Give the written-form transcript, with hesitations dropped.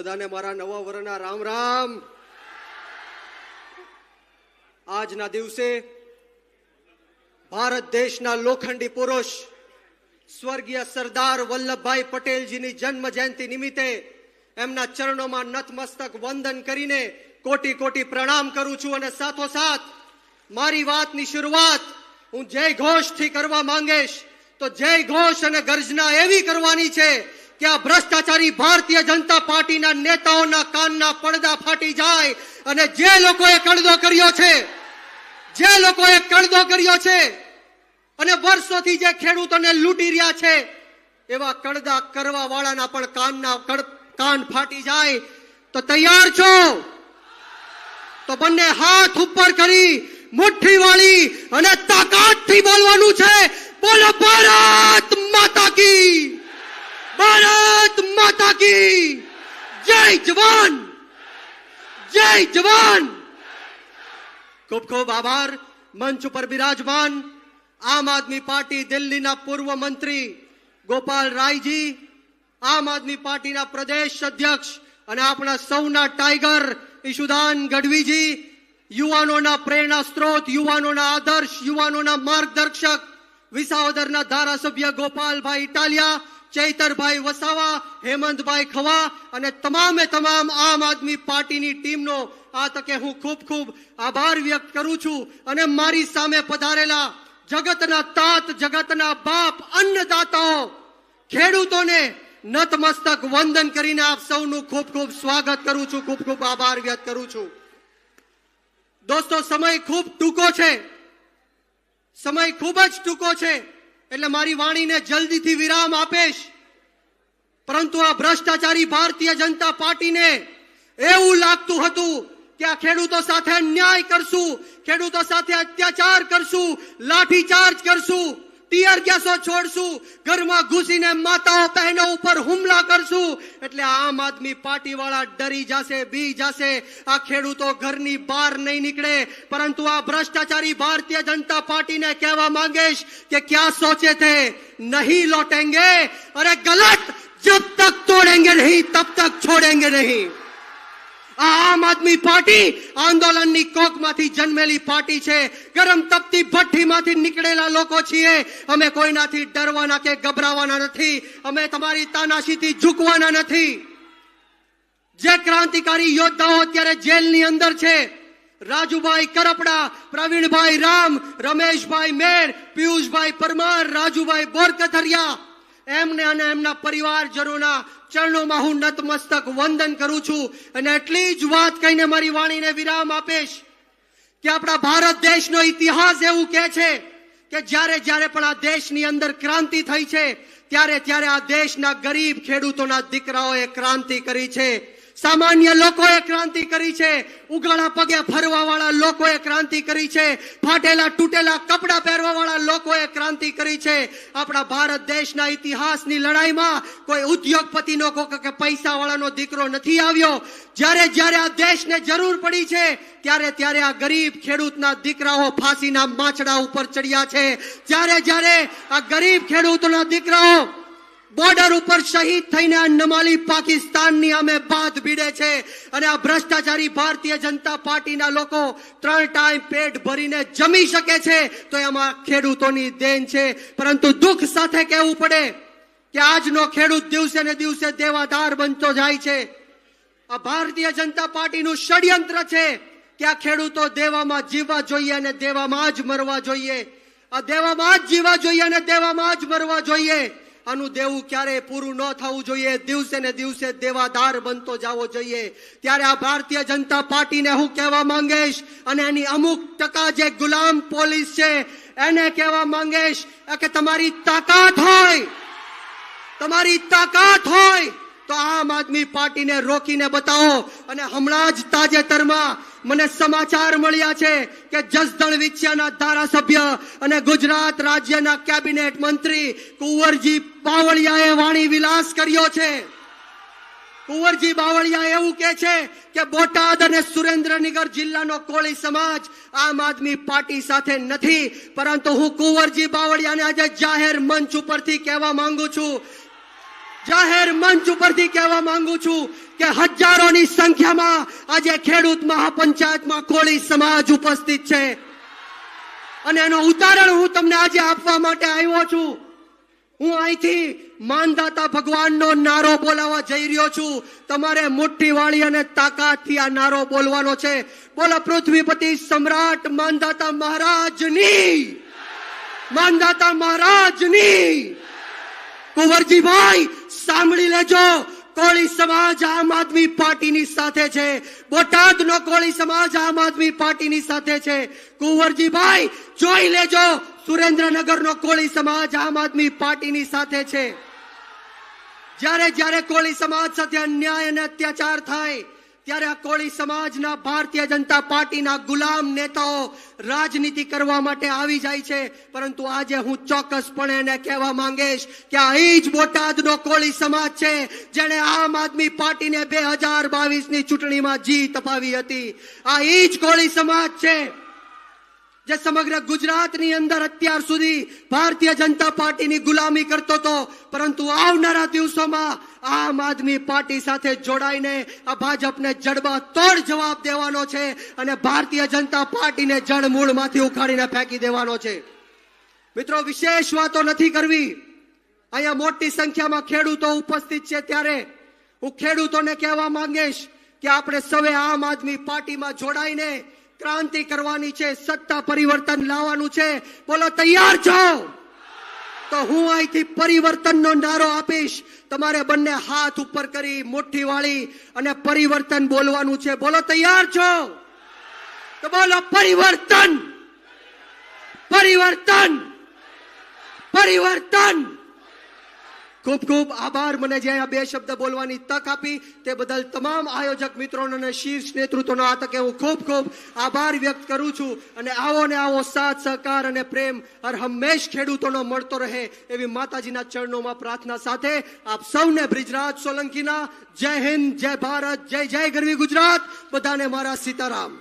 બધાને મારા નવા વર્ષના રામ રામ. આજના દિવસે ભારત દેશના લોખંડી પુરુષ સ્વર્ગીય સરદાર વલ્લભભાઈ પટેલજીની જન્મ જયંતિ નિમિત્તે એમના ચરણોમાં નતમસ્તક વંદન કરીને કોટી કોટી પ્રણામ કરું છું. અને સાથોસાથ મારી વાતની શરૂઆત હું જય ઘોષથી કરવા માંગીશ. તો જય ઘોષ અને ગર્જના એવી કરવાની છે કે આ ભ્રષ્ટાચારી ભારતીય જનતા પાર્ટીના નેતાઓના કાનના પડદા ફાટી જાય અને જે લોકોએ કડદો કર્યો છે અને વર્ષોથી જે ખેડૂતોને લૂંટી રહ્યા છે એવા કડદા કરવા વાળાના પણ કાન ફાટી જાય. તો તૈયાર છો? તો બંને હાથ ઉપર કરી મુઠ્ઠી વાળી અને તાકાતથી બોલવાનું છે, બોલો ભારત માતા કી, ભારત માતા કી જય જવાન, જય જવાન. ખૂબ ખૂબ આભાર. મંચ ઉપર બિરાજમાન આમ આદમી પાર્ટી દિલ્હીના પૂર્વ મંત્રી ગોપાલ રાયજી, આમ આદમી પાર્ટીના પ્રદેશ અધ્યક્ષ અને આપણા સૌના ટાઈગર ઈશુદાન ગઢવીજી, યુવાનોના પ્રેરણા સ્ત્રોત, યુવાનોના આદર્શ, યુવાનોના માર્ગદર્શક વિસાવદરના ધારાસભ્ય ગોપાલભાઈ ઇટાલિયા, ચૈતરભાઈ વસાવા, હેમંતભાઈ ખવા અને તમામે તમામ આમ આદમી પાર્ટીની ટીમનો આ તકે હું ખૂબ ખૂબ આભાર વ્યક્ત કરું છું. અને મારી સામે પધારેલા જગતના તાત, જગતના બાપ, અન્નદાતાઓ, ખેડૂતોને નતમસ્તક વંદન કરીને આપ સૌનું ખૂબ ખૂબ સ્વાગત કરું છું, ખૂબ ખૂબ આભાર વ્યક્ત કરું છું. દોસ્તો, સમય ખૂબ ટૂંકો છે, સમય ખૂબ જ ટૂંકો છે, એટલે મારી વાણીને જલ્દીથી વિરામ આપીશ. પરંતુ આ ભ્રષ્ટાચારી ભારતીય જનતા પાર્ટીને એવું લાગતું હતું કે આ ખેડૂતો સાથે અન્યાય કરશું, ખેડૂતો સાથે અત્યાચાર કરશું, લાઠીચાર્જ કરશું, ટીયર ગેસો છોડશું, ઘરમાં ઘૂસીને માતાઓ બહેનો ઉપર હુમલા કરશું, એટલે આમ આદમી પાર્ટી વાળા ડરી જશે, બી જશે, આ ખેડૂતો ઘરની બહાર નહીં નીકળે. પરંતુ આ ભ્રષ્ટાચારી ભારતીય જનતા પાર્ટીને કહેવા માંગીશ કે ક્યાં સોચે થે નહીં લौटेंगे, અરે ગલત, જબ તક તોડેંગે નહીં તબ તક છોડેંગે નહીં. આમ આદમી પાર્ટી આંદોલનની કોકમાંથી જન્મેલી પાર્ટી છે. ગરમ તપતી ભઠ્ઠીમાંથી નીકળેલા લોકો છીએ. અમે કોઈનાથી ડરવાના કે ગભરાવાના નથી. અમે તમારી તાનાશાહીથી ઝૂકવાના નથી. જે ક્રાંતિકારી યોદ્ધાઓ અત્યારે જેલની અંદર છે, રાજુભાઈ કરપડા, પ્રવીણભાઈ રામ, રમેશભાઈ મેર, પિયુષભાઈ પરમાર, રાજુભાઈ બોરકથરિયા, એમને અને એમના પરિવારજનોના ચરણોમાં હું નતમસ્તક વંદન કરું છું. અને એટલી જ વાત કહીને મારી વાણીને વિરામ આપીશ કે આપણા ભારત દેશનો ઇતિહાસ એવું કહે છે કે જ્યારે જ્યારે પણ આ દેશની અંદર ક્રાંતિ થઈ છે ત્યારે ત્યારે આ દેશના ગરીબ ખેડૂતોના દીકરાઓએ ક્રાંતિ કરી છે, સામાન્ય લોકોએ ક્રાંતિ કરી છે, ઉગાડા પગે ફરવા વાળા લોકોએ ક્રાંતિ કરી છે, ફાટેલા તૂટેલા કપડા પહેરવા વાળા લોકોએ ક્રાંતિ કરી છે. આપણા ભારત દેશના ઇતિહાસની લડાઈમાં કોઈ ઉદ્યોગપતિનો કે પૈસા વાળાનો દીકરો નથી આવ્યો. જ્યારે જ્યારે આ દેશને જરૂર પડી છે ત્યારે ત્યારે આ ગરીબ ખેડૂતના દીકરાઓ ફાંસીના માછડા ઉપર ચડ્યા છે. જ્યારે જ્યારે આ ગરીબ ખેડૂતોના દીકરાઓ બોર્ડર ઉપર શહીદ થઈને આ નમાલી પાકિસ્તાનની અમે બાદ ભીડે છે. અને આ ભ્રષ્ટાચારી ભારતીય જનતા પાર્ટીના લોકો 3 ટાઈમ પેટ ભરીને જમી શકે છે તો એમાં ખેડૂતોની દેન છે. પરંતુ દુઃખ સાથે કહેવું પડે કે આજનો ખેડૂત દિવસે ને દિવસે દેવાદાર બનતો જાય છે. આ ભારતીય જનતા પાર્ટીનું ષડયંત્ર છે કે આ ખેડૂતો દેવામાં જીવવા જોઈએ અને દેવામાં જ મરવા જોઈએ. આ દેવામાં જ જીવવા જોઈએ અને દેવામાં જ મરવા જોઈએ. આનું દેવું ક્યારે પૂરું ન થવું જોઈએ. દિવસે ને દિવસે દેવાદાર બનતો જવો જોઈએ. ત્યારે આ ભારતીય જનતા પાર્ટીને હું કહેવા માંગીશ અને એની અમુક ટકા જે ગુલામ પોલીસ છે એને કહેવા માંગીશ કે તમારી તાકાત હોય તો આમ આદમી પાર્ટીને રોકીને બતાવો. અને હમણાં જ તાજેતરમાં મને સમાચાર મળ્યા છે કે જસદણ વિછિયાના ધારાસભ્ય અને ગુજરાત રાજ્યના કેબિનેટ મંત્રી કુંવરજી બાવળિયાએ વાણી વિલાસ કર્યો છે. કુંવરજી બાવળિયા એવું કહે છે કે બોટાદ અને સુરેન્દ્રનગર જિલ્લાનો કોળી સમાજ આમ આદમી પાર્ટી સાથે નથી. પરંતુ હું કુંવરજી બાવળિયાને આજે જાહેર મંચ ઉપરથી કહેવા માંગુ છું જાહેર મંચ ઉપરથી કહેવા માંગુ છું કે હજારોની સંખ્યામાં આજે ખેડૂત મહાપંચાયતમાં કોળી સમાજ ઉપસ્થિત છે અને એનો ઉદાહરણ હું તમને આજે આપવા માટે આવ્યો છું. હું અહીંથી માનદાતા ભગવાનનો નારો બોલાવવા જઈ રહ્યો છું. તમારે મુઠ્ઠી વાળી અને તાકાતથી આ નારો બોલવાનો છે. બોલો પૃથ્વીપતિ સમ્રાટ માનદાતા મહારાજની, માનદાતા મહારાજની. કુંવરજીભાઈ સાંભળી લેજો, કોળી સમાજ આમ આદમી પાર્ટીની સાથે છે. બોટાદનો કોળી સમાજ આમ આદમી પાર્ટીની સાથે છે. કુંવરજીભાઈ જોઈ લેજો, સુરેન્દ્રનગરનો કોળી સમાજ આમ આદમી પાર્ટીની સાથે છે. જ્યારે જ્યારે કોળી સમાજ સાથે અન્યાય અને અત્યાચાર થાય ત્યારે આ કોળી સમાજના ભારતીય જનતા પાર્ટીના ગુલામ નેતાઓ રાજનીતિ કરવા માટે આવી જાય છે. પરંતુ આજે હું ચોક્કસપણે એને કહેવા માંગીશ કે આ જ બોટાદનો કોળી સમાજ છે જેણે આમ આદમી પાર્ટીને 2022ની ચૂંટણીમાં જીત અપાવી હતી. આ જ કોળી સમાજ છે જે સમગ્ર ગુજરાતની અંદર અત્યાર સુધી ભારતીય જનતા પાર્ટીની ગુલામી કરતો હતો. પરંતુ આવનારા દિવસોમાં આમ આદમી પાર્ટી સાથે જોડાઈને આ ભાજપને જડબાતોડ જવાબ દેવાનો છે અને ભારતીય જનતા પાર્ટીને જડમૂળમાંથી ઉખાડીને ફેંકી દેવાનો છે. મિત્રો, વિશેષ વાતો નથી કરવી. અહીંયા મોટી સંખ્યામાં ખેડૂતો ઉપસ્થિત છે ત્યારે હું ખેડૂતોને કહેવા માંગીશ કે આપણે સૌએ આમ આદમી પાર્ટીમાં જોડાઈને ક્રાંતિ કરવાની છે, સત્તા પરિવર્તન લાવવાનું છે. બોલો તૈયાર છો? તો હું અહીંથી પરિવર્તનનો નારો આપીશ. તમારે બંને હાથ ઉપર કરી મુઠ્ઠી વાળી અને પરિવર્તન બોલવાનું છે. બોલો તૈયાર છો? તો બોલો પરિવર્તન, પરિવર્તન, પરિવર્તન. ખૂબ ખૂબ આભાર મને જે આ 2 શબ્દ બોલવાની તક આપી તે બદલ તમામ આયોજક મિત્રોનો અને શીર્ષ નેતૃત્વનો આ તકે હું ખૂબ ખૂબ આભાર વ્યક્ત કરું છું. અને આવો ને આવો સાથ સહકાર અને પ્રેમ હર હંમેશ ખેડૂતોનો મળતો રહે એવી માતાજીના ચરણોમાં પ્રાર્થના સાથે આપ સૌને બ્રિજરાજ સોલંકીના જય હિન્દ, જય ભારત, જય જય ગરવી ગુજરાત. બધાને મારા સીતારામ.